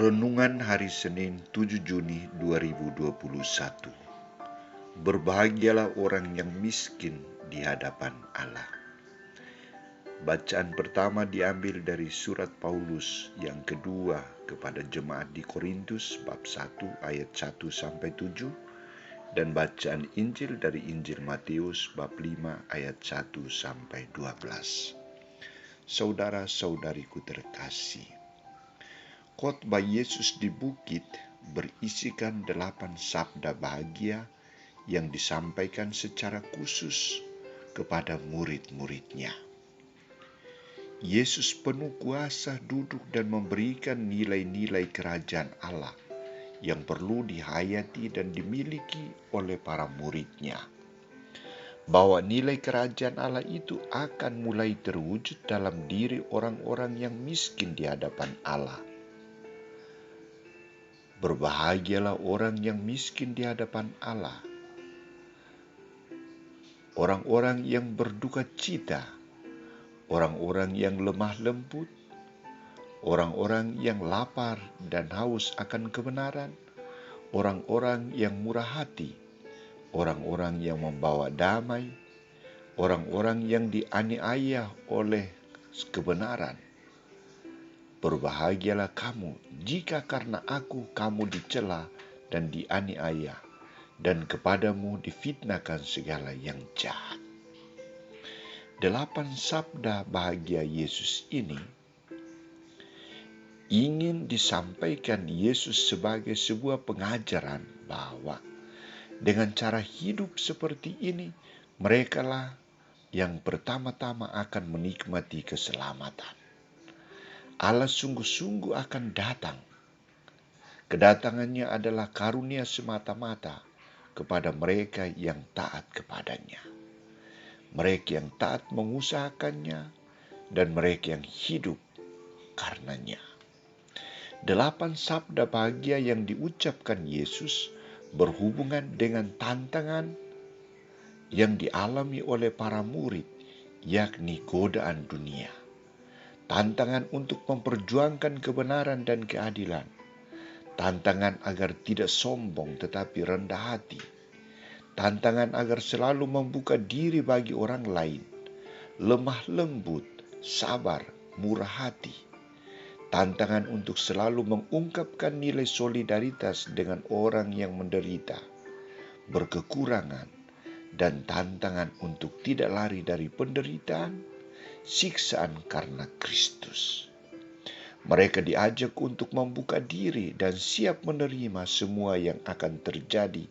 Renungan hari Senin 7 Juni 2021. Berbahagialah orang yang miskin di hadapan Allah. Bacaan pertama diambil dari surat Paulus yang kedua kepada jemaat di Korintus bab 1 ayat 1 sampai 7 dan bacaan Injil dari Injil Matius bab 5 ayat 1 sampai 12. Saudara-saudariku terkasih, khotbah Yesus di bukit berisikan 8 sabda bahagia yang disampaikan secara khusus kepada murid-muridnya. Yesus penuh kuasa duduk dan memberikan nilai-nilai kerajaan Allah yang perlu dihayati dan dimiliki oleh para muridnya. Bahwa nilai kerajaan Allah itu akan mulai terwujud dalam diri orang-orang yang miskin di hadapan Allah. Berbahagialah orang yang miskin di hadapan Allah, orang-orang yang berduka cita, orang-orang yang lemah lembut, orang-orang yang lapar dan haus akan kebenaran, orang-orang yang murah hati, orang-orang yang membawa damai, orang-orang yang dianiaya oleh kebenaran. Berbahagialah kamu jika karena aku kamu dicela dan dianiaya, dan kepadamu difitnahkan segala yang jahat. 8 sabda bahagia Yesus ini ingin disampaikan Yesus sebagai sebuah pengajaran bahwa dengan cara hidup seperti ini, merekalah yang pertama-tama akan menikmati keselamatan. Allah sungguh-sungguh akan datang. Kedatangannya adalah karunia semata-mata kepada mereka yang taat kepadanya. Mereka yang taat mengusahakannya dan mereka yang hidup karenanya. 8 sabda bahagia yang diucapkan Yesus berhubungan dengan tantangan yang dialami oleh para murid, yakni godaan dunia. Tantangan untuk memperjuangkan kebenaran dan keadilan. Tantangan agar tidak sombong tetapi rendah hati. Tantangan agar selalu membuka diri bagi orang lain. Lemah lembut, sabar, murah hati. Tantangan untuk selalu mengungkapkan nilai solidaritas dengan orang yang menderita, berkekurangan, dan tantangan untuk tidak lari dari penderitaan, siksaan karena Kristus. Mereka diajak untuk membuka diri dan siap menerima semua yang akan terjadi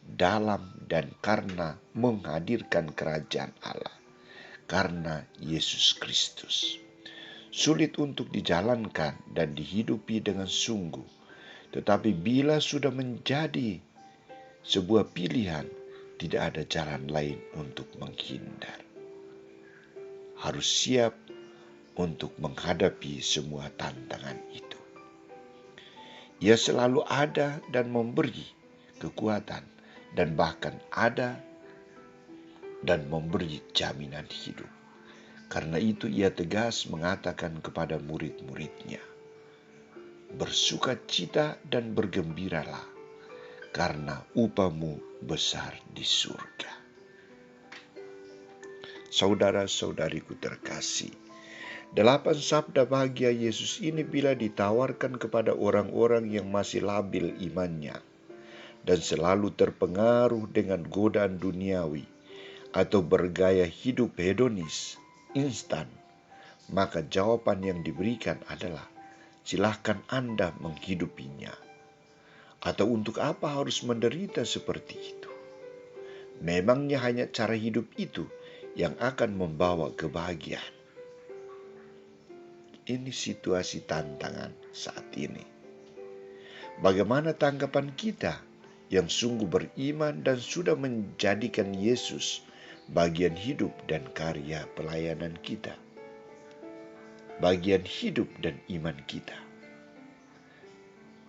dalam dan karena menghadirkan kerajaan Allah, karena Yesus Kristus. Sulit untuk dijalankan dan dihidupi dengan sungguh, tetapi bila sudah menjadi sebuah pilihan, tidak ada jalan lain untuk menghindar. Harus siap untuk menghadapi semua tantangan itu. Ia selalu ada dan memberi kekuatan dan bahkan ada dan memberi jaminan hidup. Karena itu ia tegas mengatakan kepada murid-muridnya, bersukacita dan bergembiralah, karena upahmu besar di surga. Saudara-saudariku terkasih, 8 sabda bahagia Yesus ini bila ditawarkan kepada orang-orang yang masih labil imannya dan selalu terpengaruh dengan godaan duniawi atau bergaya hidup hedonis, instan, maka jawaban yang diberikan adalah silahkan Anda menghidupinya. Atau untuk apa harus menderita seperti itu? Memangnya hanya cara hidup itu yang akan membawa kebahagiaan. Ini situasi tantangan saat ini. Bagaimana tanggapan kita yang sungguh beriman dan sudah menjadikan Yesus bagian hidup dan karya pelayanan kita? Bagian hidup dan iman kita.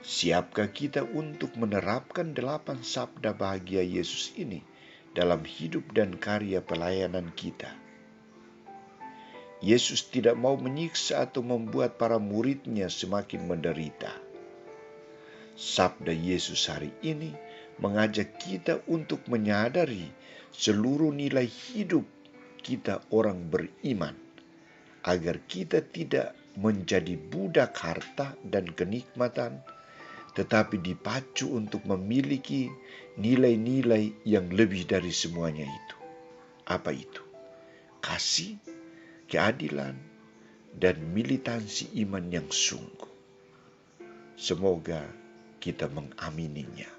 Siapkah kita untuk menerapkan 8 sabda bahagia Yesus ini dalam hidup dan karya pelayanan kita? Yesus tidak mau menyiksa atau membuat para muridnya semakin menderita. Sabda Yesus hari ini mengajak kita untuk menyadari seluruh nilai hidup kita orang beriman, agar kita tidak menjadi budak harta dan kenikmatan, tetapi dipacu untuk memiliki nilai-nilai yang lebih dari semuanya itu. Apa itu? Kasih, keadilan, dan militansi iman yang sungguh. Semoga kita mengamininya.